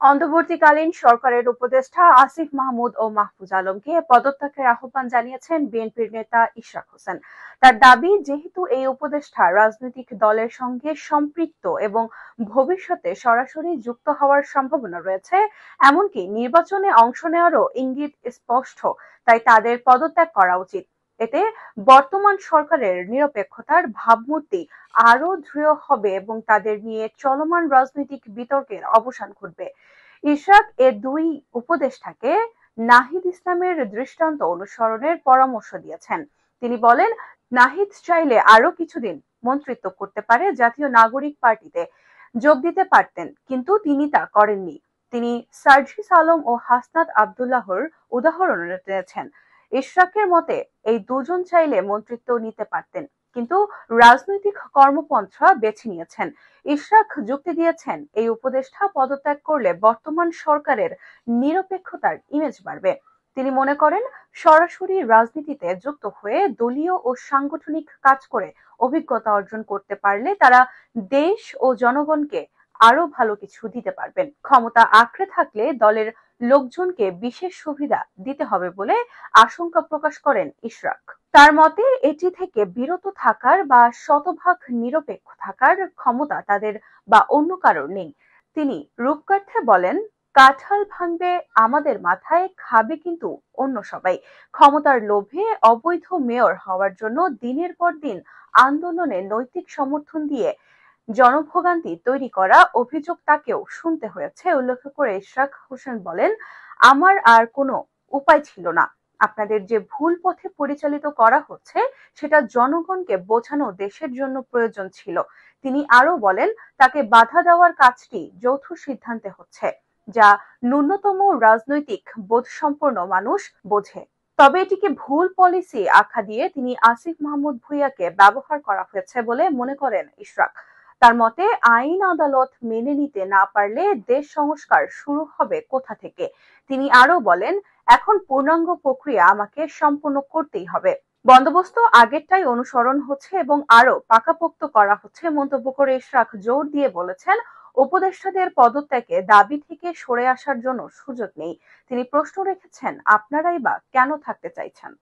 অন্তর্বর্তীকালীন সরকারের উপদেষ্টা আসিফ মাহমুদ ও মাহফুজ আলমকে পদত্যাগের আহ্বান জানিয়েছেন বিএনপির নেতা ইশরাক হোসেন। তার দাবি, যেহেতু এই উপদেষ্টা রাজনৈতিক দলের সঙ্গে সম্পৃক্ত এবং ভবিষ্যতে সরাসরি যুক্ত হওয়ার সম্ভাবনা রয়েছে, এমনকি নির্বাচনে অংশ নেওয়ারও ইঙ্গিত স্পষ্ট, তাই তাদের পদত্যাগ করা উচিত। এতে বর্তমান সরকারের নিরপেক্ষতার ভাবমূর্তি আরো দৃঢ় হবে এবং তাদের নিয়ে চলমান রাজনৈতিক বিতর্কের অবসান ঘটবে। ইশরাক এ দুই উপদেষ্টাকে নাহিদ ইসলামের দৃষ্টান্ত অনুসরণের পরামর্শ দিয়েছেন। তিনি বলেন, নাহিদ চাইলে আরো কিছুদিন মন্ত্রিত্ব করতে পারে, জাতীয় নাগরিক পার্টিতে যোগ দিতে পারতেন, কিন্তু তিনি তা করেননি। তিনি সার্জিস আলম ও হাসনাত আব্দুল্লাহর উদাহরণ দিয়েছেন। ইশরাকের মতে, এই দুজন চাইলে মন্ত্রিত্ব নিতে পারতেন, কিন্তু রাজনৈতিক কর্মপন্থা বেছে নিয়েছেন। ইশরাক যুক্তি দিয়েছেন, এই উপদেষ্টা পদত্যাগ করলে বর্তমান সরকারের নিরপেক্ষতার ইমেজ বাড়বে। তিনি মনে করেন, সরাসরি রাজনীতিতে যুক্ত হয়ে দলীয় ও সাংগঠনিক কাজ করে অভিজ্ঞতা অর্জন করতে পারলে তারা দেশ ও জনগণকে আরো ভালো কিছু দিতে পারবেন। ক্ষমতা আঁকড়ে থাকলে দলের লোকজনকে বিশেষ সুবিধা দিতে হবে বলে আশঙ্কা প্রকাশ করেন ইশরাক। তার মতে, এটি থেকে বিরত থাকার বা শতভাগ নিরপেক্ষ থাকার ক্ষমতা তাদের বা অন্য কারোর নেই। তিনি রূপকার্থে বলেন, কাঁঠাল ভাঙবে আমাদের মাথায়, খাবে কিন্তু অন্য সবাই। ক্ষমতার লোভে অবৈধ মেয়র হওয়ার জন্য দিনের পর দিন আন্দোলনে নৈতিক সমর্থন দিয়ে জনভোগান্তি তৈরি করা অভিযোগ তাকেও শুনতে হয়েছে উল্লেখ করে ইশরাক হোসেন বলেন, আমার আর কোনো উপায় ছিল না। আপনাদের যে ভুল পথে পরিচালিত করা হচ্ছে সেটা জনগণকে বোঝানো দেশের জন্য প্রয়োজন ছিল। তিনি আরো বলেন, তাকে বাধা দেওয়ার কাজটি যৌথ সিদ্ধান্তে হচ্ছে, যা ন্যূনতম রাজনৈতিক বোধসম্পন্ন মানুষ বোঝে। তবে এটিকে ভুল পলিসি আখ্যা দিয়ে তিনি আসিফ মাহমুদ ভূঁইয়াকে ব্যবহার করা হয়েছে বলে মনে করেন ইশরাক। তার মতে, আইন আদালত মেনে নিতে না পারলে দেশ সংস্কার শুরু হবে কোথা থেকে। তিনি আরো বলেন, এখন পূর্ণাঙ্গ প্রক্রিয়া আমাকে সম্পন্ন করতেই হবে। বন্দোবস্ত আগেরটাই অনুসরণ হচ্ছে এবং আরো পাকাপোক্ত করা হচ্ছে মন্তব্য করে ইশরাক জোর দিয়ে বলেছেন, উপদেষ্টাদের পদত্যাগে দাবি থেকে সরে আসার জন্য সুযোগ নেই। তিনি প্রশ্ন রেখেছেন, আপনারাই বা কেন থাকতে চাইছেন।